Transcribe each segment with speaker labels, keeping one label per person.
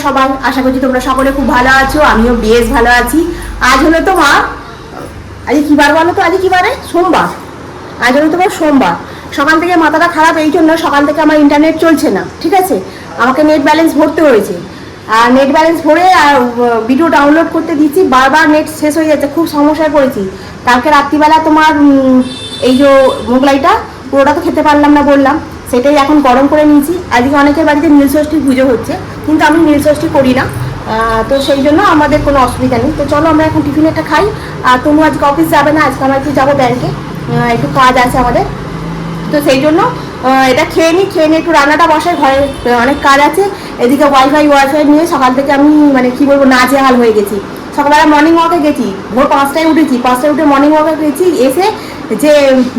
Speaker 1: সবাই, আশা করছি তোমরা সকলে খুব ভালো আছো, আমিও বেশ ভালো আছি। আজ হলো তোমার, আজকে কি বার বলো তো? আজকে কি বারে? সোমবার। আজ হলো তোমার সোমবার। সকাল থেকে মাথাটা খারাপ এই জন্য, সকাল থেকে আমার ইন্টারনেট চলছে না, ঠিক আছে? আমাকে নেট ব্যালেন্স ভরতে হয়েছে, আর নেট ব্যালেন্স ভরে আর ভিডিও ডাউনলোড করতে দিচ্ছি, বারবার নেট শেষ হয়ে যাচ্ছে, খুব সমস্যায় পড়েছি। কালকে রাত্রিবেলা তোমার এই যে মোগলাইটা পুরোটা তো খেতে পারলাম না বললাম, সেটাই এখন গরম করে নিয়েছি। আজকে অনেকের বাড়িতে নীলষষ্ঠীর পুজো হচ্ছে, কিন্তু আমি নীলষষ্ঠী করি না, তো সেই জন্য আমাদের কোনো অসুবিধা নেই। তো চলো আমরা এখন টিফিন একটা খাই। আর তুমি আজকে অফিস যাবে না, আজকে আমরা একটু যাবো ব্যাংকে, একটু কাজ আছে আমাদের, তো সেই জন্য এটা খেয়ে নিই, একটু রান্নাটা বসাই, ঘরে অনেক কাজ আছে। এদিকে ওয়াইফাই নিয়ে সকাল থেকে আমি মানে কি বলবো, নাজেহাল হয়ে গেছি। সকালবেলা মর্নিং ওয়াকে গেছি, ভোর 5টায় উঠেছি, 5টায় উঠে মর্নিং ওয়াকে গেছি, এসে যে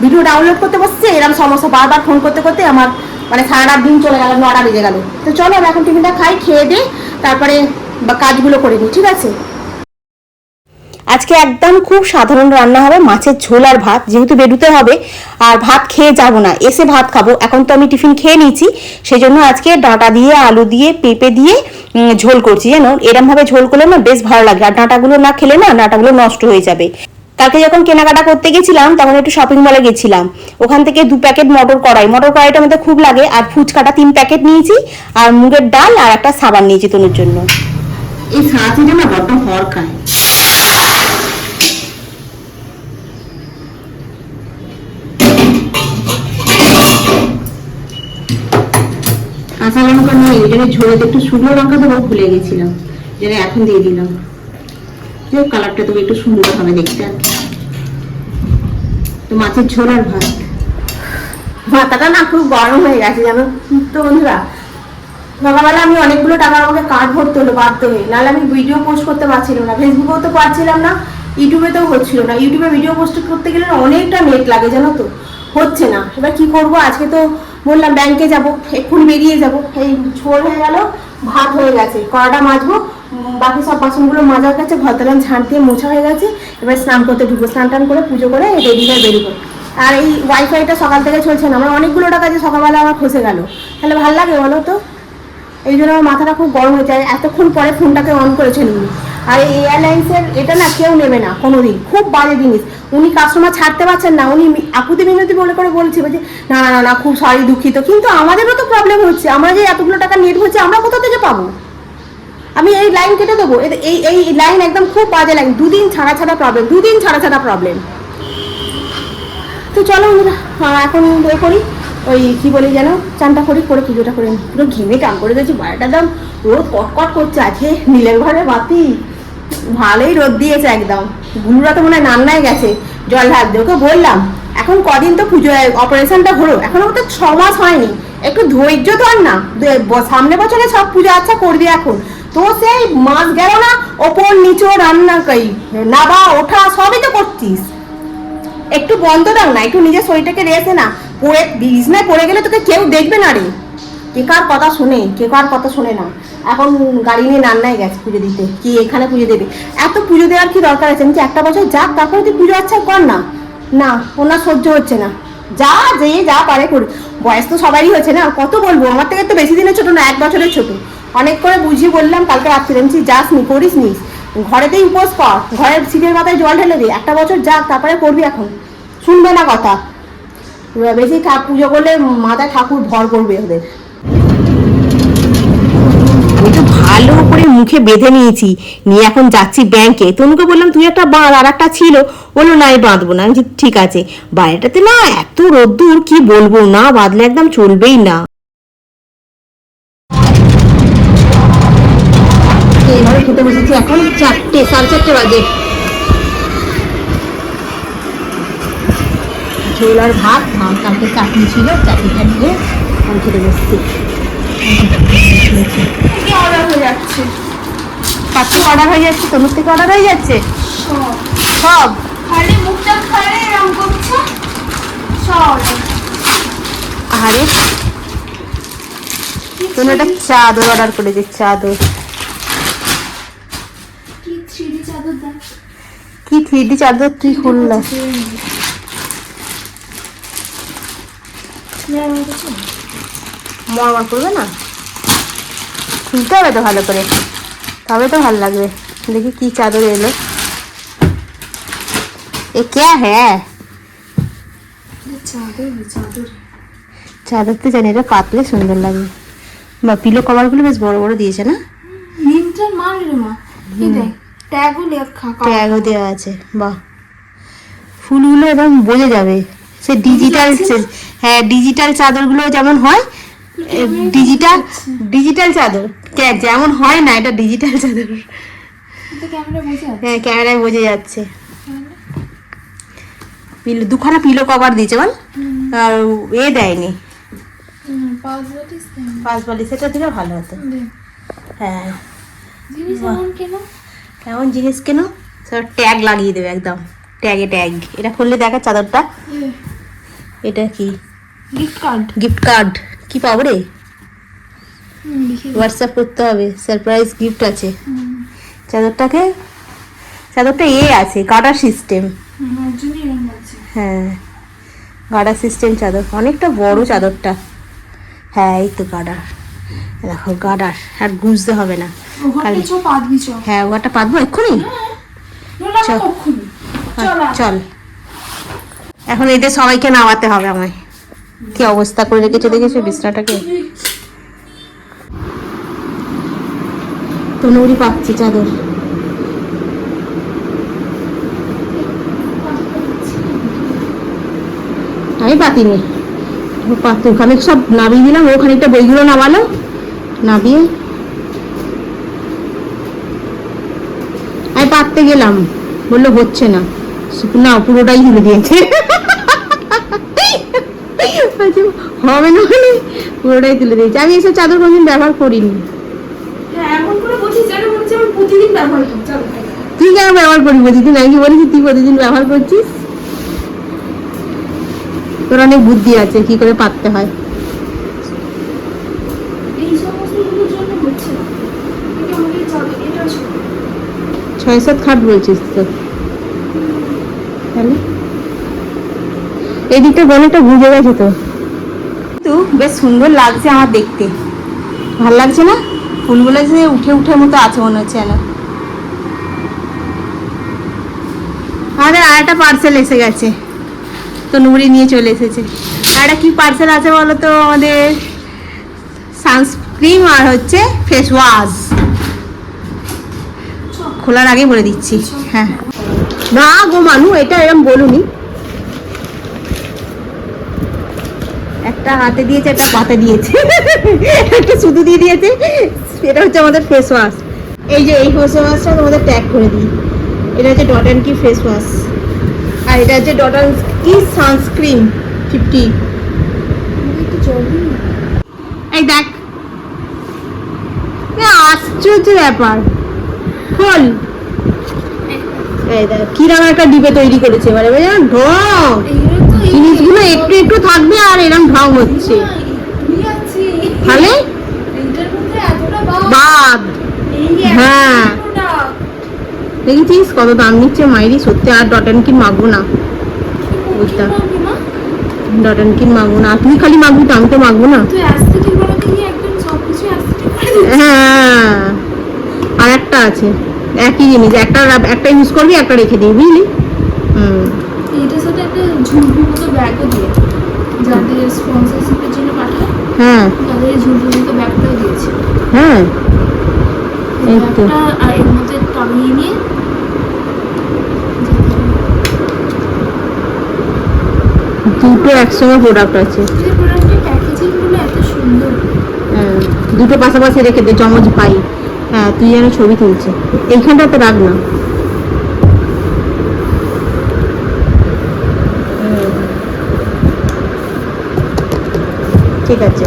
Speaker 1: ভিডিও ডাউনলোড করতে বসছে এরকম সমস্যা, বারবার ফোন করতে করতে আমার মানে সারাটা দিন চলে গেল, 9টা বেজে গেল। তো চলো আমি এখন টিফিনটা খাই, খেয়ে দিয়ে তারপরে কাজগুলো করে নিই, ঠিক আছে? আজকে একদম খুব সাধারণ রান্না হবে, মাছের ঝোল আর ভাত, যেহেতু বেরোতে হবে আর ভাত খেয়ে যাব না, এসে ভাত খাবো। এখন তো আমি টিফিন খেয়ে নিয়েছি, সেই জন্য আজকে ডাঁটা দিয়ে, আলু দিয়ে, পেঁপে দিয়ে ঝোল করছি। জানো, এরম ভাবে ঝোল করলে না বেশ ভালো লাগে, আর ডাঁটাগুলো না খেলে না ডাঁটাগুলো নষ্ট হয়ে যাবে। কালকে যখন কেনাকাটা করতে গেছিলাম তখন একটু শপিং মলে গেছিলাম, ওখান থেকে 2 প্যাকেট মটর কড়াইটা আমাদের খুব লাগে, আর ফুচকাটা 3 প্যাকেট নিয়েছি, আর মুগের ডাল আর একটা সাবান নিয়েছি তনুর জন্য। এই সাথীটা না বড্ড হর খায়। কাঁচা লঙ্কা নয়, এই জন্য ঝোলেতে একটু শুকনো লঙ্কা দেবো, ভুলে গেছিলাম, যেটা এখন দিয়ে দিলাম। যে কালারটা তো একটু সুন্দর হবে দেখতে। আর তো মাছের ঝোল আর ভাত, মাথাটা না খুব গরম হয়ে গেছে জানো তো বন্ধুরা। সকালবেলা আমি অনেকগুলো টাকা আমাকে কার্ড ভরতে হলো বাধ্য হয়ে, নাহলে আমি ভিডিও পোস্ট করতে পারছিলাম না, ফেসবুকেও তো পারছিলাম না, ইউটিউবেতেও হচ্ছিল না। ইউটিউবে ভিডিও পোস্ট করতে গেলে অনেকটা নেট লাগে জানো তো, হচ্ছে না। এবার কি করব, আজকে তো বললাম ব্যাংকে যাব, এক্ষুনি বেরিয়ে যাব। এই ঝোল হয়ে গেল, ভাত হয়ে গেছে, কড়াটা মাজবো, বাকি সব বাসনগুলো মাজার কাছে, ঘরতলাম ঝাঁট দিয়ে মোছা হয়ে গেছে। এবার স্নান করতে ঢুকবো, স্নান টান করে পুজো করে রেডি হয়ে বেরোবো। আর এই ওয়াইফাইটা সকাল থেকে চলছে না, আমার অনেকগুলো টাকা যে সকালবেলা আমার খসে গেল, তাহলে ভাল লাগে বলো তো? এই জন্য আমার মাথাটা খুব গরম হয়ে যায়, এতক্ষণ পরে ফোনটাকে অন করেছেন উনি। আর এই এয়ারলাইন্সের এটা না কেউ নেবে না কোনোদিন, খুব বাজে জিনিস। উনি কাস্টমার ছাড়তে পারছেন না, উনি আকুতি মিনতি বলে করে বলছে যে না না না না খুব সরি দুঃখিত, কিন্তু আমাদেরও তো প্রবলেম হচ্ছে, আমরা যে এতগুলো টাকা নেট হচ্ছে আমরা কোথা থেকে পাবো? আমি এই লাইন কেটে দেবো, এই এই লাইন একদম খুব বাজে লাইন, 2 দিন ছাড়া ছাড়া প্রবলেম, 2 দিন ছাড়া ছাড়া প্রবলেম। তো চলো এখন এ করি, ওই কি বলি যেন, চানটা করি, করে পুজোটা করে নিই। পুরো ঘেমে টান করে দিয়েছি, বাইরেটা একদম রোদ কটকট করছে। আজকে নীলের ঘরে বাতি, ভালোই রোদ দিয়েছে একদম। গুরুরা তো মনে হয় নান্নায় গেছে জল ঢাল দিয়ে, ওকে বললাম এখন কদিন তো পুজো অপারেশনটা হলো, এখনো তো 6 মাস হয়নি, একটু ধৈর্য ধর না, সামনে বছরে সব পুজো আচ্ছা করবি এখন। তো সেই মাস গেল না, ওপর নিচে রান্না কই নাবা ওঠা সবই তো করছিস, একটু বন্ধ দাও না, একটু নিজের শরীরটাকে রেসে না, পড়ে বিছনায় পড়ে গেলে তোকে কেউ দেখবে না রে, কে কার কথা শোনে, কে কার কথা শোনে না। এখন গাড়ি নিয়ে নান্নায় গেছে পুজো দিতে, কি এখানে পুজো দেবে? এত পুজো দেওয়ার কি দরকার আছে? আমি একটা বছর যাক, তারপরে তুই পুজো আচ্ছা কর না। না, ওনার সহ্য হচ্ছে না, যা যে যা পারে করি, বয়স তো সবারই হচ্ছে না, কত বলবো, আমার থেকে তো বেশি দিনের ছোট না, 1 বছরের ছোট। অনেক করে বুঝিয়ে বললাম, কালকে রাত্রে আমি যাস নি, করিস নি, ঘরেতেই উপোস কর, ঘরের সিটের মাথায় জল ঢেলে দে, 1টা বছর যাক তারপরে করবি। এখন শুনবে না কথা, বেশি পুজো করলে মাথায় ঠাকুর ভর করবে ওদের। একটু ভালো করে মুখে বেঁধে নিয়েছি, নিয়ে এখন যাচ্ছি ব্যাংকে। তনুকে বললাম তুই একটা বাঁধ, আর একটা ছিল, বললো না আমি বাঁধবো না। আমি ঠিক আছে, বাইরেটাতে না এত রোদ্দুর, কি বলবো, না বাঁধলে একদম চলবেই না। এইভাবে খেতে বসেছি, এখন 4টে, 4:30 বাজে। ঝোল আর ভাত, কালকে চাটনি ছিল, চাটনিটা নিয়ে আমি খেতে বসছি। অর্ডার হয়ে যাচ্ছে, পাখি অর্ডার হয়ে যাচ্ছে, তনুর থেকে অর্ডার হয়ে যাচ্ছে সব। খালি মুখটা খালি এরকম করছে সব। আরে তনু একটা চাদর অর্ডার করেছে, চাদর। কি 3D চাদর তুই খুললা? মরমর করবে না? খুলতে হবে তো ভালো করে, তবে তো ভালো লাগবে। দেখি কি চাদর এলো। এ ক্যা হ্যাঁ? চাদর তো জানি, এটা পাতলে সুন্দর লাগবে। বা পিলো কভার গুলো বেশ বড় বড় দিয়েছে না? ট্যাগও দেওয়া আছে। বাহ, ফুলগুলো একদম বোঝা যাবে। সে ডিজিটাল, হ্যাঁ ডিজিটাল চাদরগুলো যেমন হয়, ডিজিটাল চাদর যেমন হয় না, এটা ডিজিটাল চাদর। হ্যাঁ ক্যামেরায় বোঝা যাচ্ছে। দুখানা পিলো কভার দিয়েছে বল, আর এ দেয়নি পাঁচ বালিশ। সেটা দিলে ভালো হতো। হ্যাঁ কেমন জিনিস কেন, সব ট্যাগ লাগিয়ে দেবে একদম, ট্যাগে ট্যাগ। এটা খুললে দেখা চাদরটা, এটা কি গিফট কার্ড। কি পাবো রে? হোয়াটসঅ্যাপ করতে হবে, সারপ্রাইজ গিফট আছে। চাদরটা আছে গার্ডার সিস্টেম। হ্যাঁ গার্ডার সিস্টেম চাদর, অনেকটা বড় চাদরটা। হ্যাঁ এই তো গার্ডার, দেখো গার্ডার, আর গুঁজতে হবে না। হ্যাঁ ওটা পাতবো এক্ষুনি। চল এখন এদের সবাইকে নামাতে হবে আমায়। কি অবস্থা করে রেখেছে দেখেছো বিছনাটাকে। তনুরি পাচ্ছি চাদর। আমি পাতিনি, ওখানে সব নামিয়ে দিলাম। ওখানে একটা বইগুলো নামালো, নামিয়ে আমি পাততে গেলাম, বললো হচ্ছে না। না পুরোটাই তুলে দিয়েছে। হবে না মানে পুরোটাই তুলে দিয়েছে। আমি এসব চাদর কোনদিন ব্যবহার করিনি। তুই কেন ব্যবহার করি প্রতিদিন? আমি কি বলেছি তুই প্রতিদিন ব্যবহার করছিস? তোর অনেক বুদ্ধি আছে কি করে পাততে হয়। 6-7 খাট বলছিস তো, তাহলে এদিকটা গনেটা বুঝে গেছে তো। কিন্তু বেশ সুন্দর লাগছে আমার দেখতে, ভাল লাগছে না? ফুলগুলো যে উঠে উঠে মতো আছে মনে হচ্ছে না। আমাদের আর একটা পার্সেল এসে গেছে, তো নুরি নিয়ে চলে এসেছে। আর একটা কি পার্সেল আছে বলো তো? আমাদের সানস্ক্রিন আর হচ্ছে ফেস ওয়াশ। খোলার আগে বলে দিচ্ছি। হ্যাঁ না গো মানু, এটা এরকম বলুনি। একটা হাতে দিয়েছে, একটা পাতে দিয়েছে, একটা শুধু দিয়ে দিয়েছে। এটা হচ্ছে আমাদের ফেস ওয়াশ। এই যে এই ফেস ওয়াশটা তোমাদের ট্যাগ করে দিই। এটা হচ্ছে ডট অ্যান্ড কি ফেস ওয়াশ, আর এটা হচ্ছে ডট অ্যান্ড কি সানস্ক্রিন 50। এই দেখ আশ্চর্য ব্যাপার। খোল, এই দেখ কিরকম একটা ডিবে তৈরি করেছে। এবারে ঢং, জিনিসগুলো একটু একটু থাকবে আর এরকম ঢং হচ্ছে। তাহলে বাদ, হ্যাঁ দেখেছিস কত দাম নিচ্ছে মাইরি। সত্যি আর ডট অ্যান্ড কি মাগবো না, বুঝতাম ডট অ্যান্ড কি মাগবো না। তুই খালি মাগবি তো, আমি তো মাগবো না। হ্যাঁ আর একটা আছে একই জিনিস, একটা ইউজ করবি, একটা রেখে দিবি, বুঝলি?
Speaker 2: এটার সাথে একটা ঝুলঝুল মতো ব্যাগও দিয়ে, যাদের স্পন্সরশিপের জন্য পাঠায়,
Speaker 1: হ্যাঁ
Speaker 2: তাদের ঝুলঝুল মতো ব্যাগটাও দিয়েছে।
Speaker 1: হ্যাঁ এই তো,
Speaker 2: আর এর মধ্যে টাঙিয়ে নিয়ে
Speaker 1: দুটো একসঙ্গে প্রোডাক্ট আছে।
Speaker 2: এই প্রোডাক্টের প্যাকেজিংগুলো এত সুন্দর।
Speaker 1: হ্যাঁ দুটো পাশাপাশি রেখে দে, চমচ পাই। হ্যাঁ তুই যেন ছবি তুলছে, এইখানটাতে রাখ না। ঠিক আছে।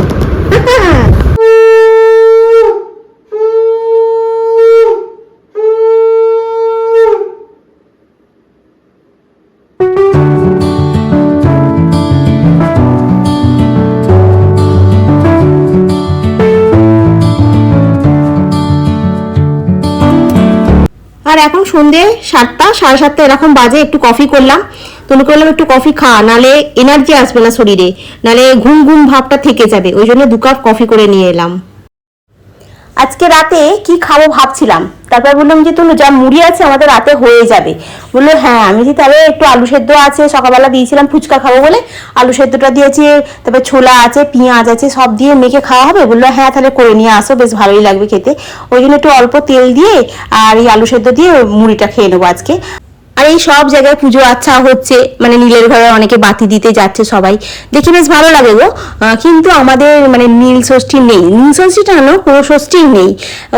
Speaker 1: আর এখন সন্ধে 7টা 7:30 এরকম বাজে। একটু কফি করলাম, তনু করলাম একটু কফি খা, নালে এনার্জি আসবে না শরীরে, নালে ঘুম ঘুম ভাবটা থেকে যাবে। ওই জন্য 2 কাপ কফি করে নিয়ে এলাম। আজকে রাতে কি খাবো ভাবছিলাম, তারপর বললাম যে তুমি যা মুড়ি আছে আমাদের রাতে হয়ে যাবে। বললো হ্যাঁ। আমি যে তাহলে একটু আলু সেদ্ধ আছে, সকালবেলা দিয়েছিলাম ফুচকা খাবো বলে, আলু সেদ্ধটা দিয়েছি, তারপর ছোলা আছে, পেঁয়াজ আছে, সব দিয়ে মেখে খাওয়া হবে। বললো হ্যাঁ তাহলে করে নিয়ে আসো, বেশ ভালোই লাগবে খেতে। ওই জন্য একটু অল্প তেল দিয়ে আর এই আলু সেদ্ধ দিয়ে মুড়িটা খেয়ে নেবো আজকে। আর এই সব জায়গায় পুজো আচ্ছা হচ্ছে, মানে নীলের ঘরে অনেকে বাতি দিতে যাচ্ছে, সবাই দেখে বেশ ভালো লাগে গো। কিন্তু আমাদের মানে নীল ষষ্ঠী নেই, নীল ষষ্ঠীটা না কোনো ষষ্ঠী নেই।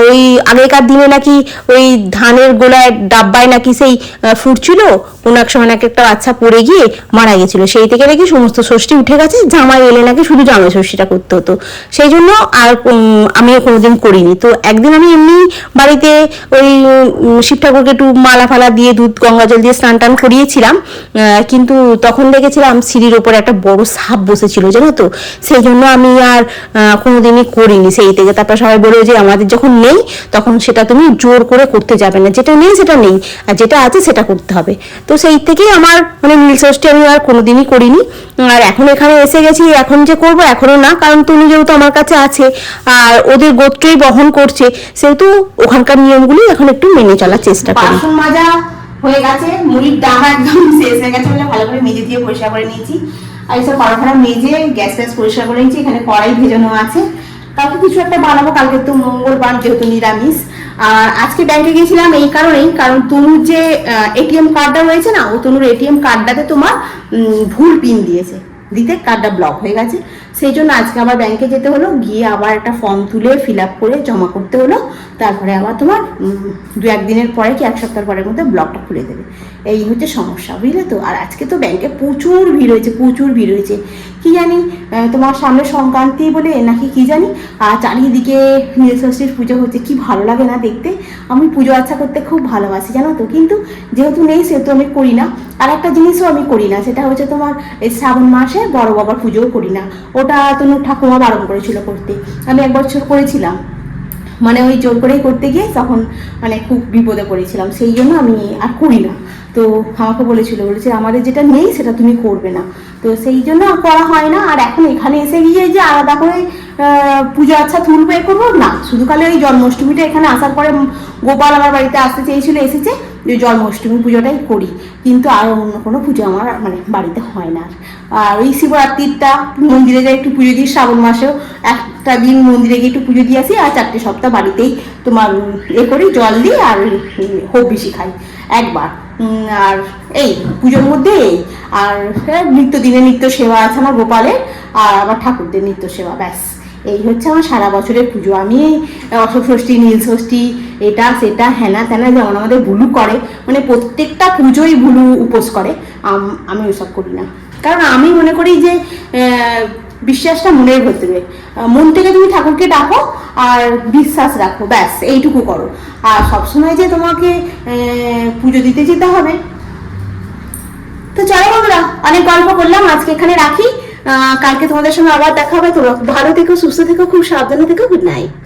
Speaker 1: ওই আগেকার দিনে নাকি ওই ধানের গোলায় ডাব্বায় নাকি সেই ফুটছিল, কোনো এক সময় নাকি একটা বাচ্চা পড়ে গিয়ে মারা গেছিল, সেই থেকে নাকি সমস্ত ষষ্ঠী উঠে গেছে, জামাই এলে নাকি শুধু জামাই ষষ্ঠীটা করতে হতো। সেই জন্য আর আমিও কোনোদিন করিনি। তো একদিন আমি এমনি বাড়িতে ওই শিব ঠাকুরকে একটু মালা ফালা দিয়ে দুধ গঙ্গা জল দিয়ে স্নান টান করিয়েছিলাম, কিন্তু তখন দেখেছিলাম সিঁড়ির ওপরে একটা বড় সাপ বসেছিল জানো তো, সেই জন্য আমি আর কোনোদিনই করিনি সেই থেকে। তারপর সবাই বলে যে আমাদের যখন নেই তখন সেটা তুমি জোর করে করতে যাবে না, যেটা নেই সেটা নেই, আর যেটা আছে সেটা করতে হবে। তো সেই থেকেই আমার মানে নীল ষষ্ঠী আমি আর কোনোদিনই করিনি। আর এখন এখানে এসে গেছি, এখন যে করবো এখনো না, কারণ তুমি যেহেতু আমার কাছে আছে আর ওদের গোত্রই বহন করছে, সেহেতু ওখানকার নিয়মগুলি এখন একটু মেনে চলার চেষ্টা করি। বাসন মাজা হয়ে গেছে, মুড়ির ডামা একদম শেষ হয়ে গেছে বলে ভালো করে মেজে দিয়ে পরিষ্কার করে নিয়েছি। আর এইসব কড়া মেজে গ্যাস ট্যাস পরিষ্কার করে নিয়েছি। এখানে কড়াই ভেজানো আছে, কালকে কিছু একটা বানাবো, কালকে তো মঙ্গলবার যেহেতু নিরামিষ। আর আজকে ব্যাংকে গিয়েছিলাম এই কারণেই, কারণ তনুর যে এটিএম কার্ডটা রয়েছে না, ও তনুর এটিএম কার্ডটাতে তোমার ভুল পিন দিয়েছে, দিতে কার্ডটা ব্লক হয়ে গেছে। সেই জন্য আজকে আবার ব্যাংকে যেতে হলো, গিয়ে আবার একটা ফর্ম তুলে ফিল আপ করে জমা করতে হলো। তারপরে আবার তোমার 2-1 দিনের পরে কি 1 সপ্তাহের পরের মধ্যে ব্লকটা খুলে দেবে। এই হচ্ছে সমস্যা, বুঝলে তো। আর আজকে তো ব্যাংকে প্রচুর ভিড় হয়েছে, প্রচুর ভিড় হয়েছে। কি জানি তোমার সামনে সংক্রান্তি বলে নাকি কি জানি, আর চারিদিকে নীল ষষ্ঠীর পুজো হচ্ছে, কি ভালো লাগে না দেখতে। আমি পুজো আচ্ছা করতে খুব ভালোবাসি জানো তো, কিন্তু যেহেতু নেই সেহেতু আমি করি না। আর একটা জিনিসও আমি করি না, সেটা হচ্ছে তোমার এই শ্রাবণ মাসে বড় বাবার পুজোও করি না। ওটা তনুর ঠাকুমা বারণ করেছিল করতে, আমি 1 বছর করেছিলাম, মানে ওই জোর করেই করতে গিয়ে তখন মানে খুব বিপদে পড়েছিলাম, সেই জন্য আমি আর করি না। তো আমাকে বলেছে আমাদের যেটা নেই সেটা তুমি করবে না, তো সেই জন্য করা হয় না। আর এখন এখানে এসে গিয়ে যে আলাদা করে পুজো আচ্ছা তুলবো এ করবো না, শুধু খালি ওই জন্মাষ্টমীটা এখানে আসার পরে গোপাল আমার বাড়িতে আসতে চেয়েছিল, এসেছে, যে জন্মাষ্টমী পুজোটাই করি, কিন্তু আর অন্য কোনো পুজো আমার মানে বাড়িতে হয় না। আর ওই শিবরাত্রিটা মন্দিরে যাই একটু পুজো দিই, শ্রাবণ মাসেও একটা দিন মন্দিরে গিয়ে একটু পুজো দিয়ে আসি, আর 4টে সপ্তাহ বাড়িতেই তোমার করি, জল দিই আর হোক বেশি খাই একবার। আর এই পুজোর মধ্যে এই আর নিত্যদিনের নিত্য সেবা আছে আমার গোপালের, আর আমার ঠাকুরদের নিত্য সেবা, ব্যাস এই হচ্ছে আমার সারা বছরের পুজো। আমি অশোক ষষ্ঠী, নীল ষষ্ঠী, এটা সেটা হ্যানা ত্যানা যেমন আমাদের ভুলু করে, মানে প্রত্যেকটা পুজোই ভুলু উপোস করে, আমি ওসব করি না। কারণ আমি মনে করি যে বিশ্বাসটা মনের ভেতরে, মন থেকে তুমি ঠাকুরকে ডাকো আর বিশ্বাস রাখো, ব্যাস এইটুকু করো। আর সবসময় যে তোমাকে পুজো দিতে যেতে হবে। তো চলো বন্ধুরা, অনেক গল্প করলাম, আজকে এখানে রাখি। কালকে তোমাদের সঙ্গে আবার দেখা হবে। তোমরা ভালো থেকো, সুস্থ থেকো, খুব সাবধানে থেকো। Good night.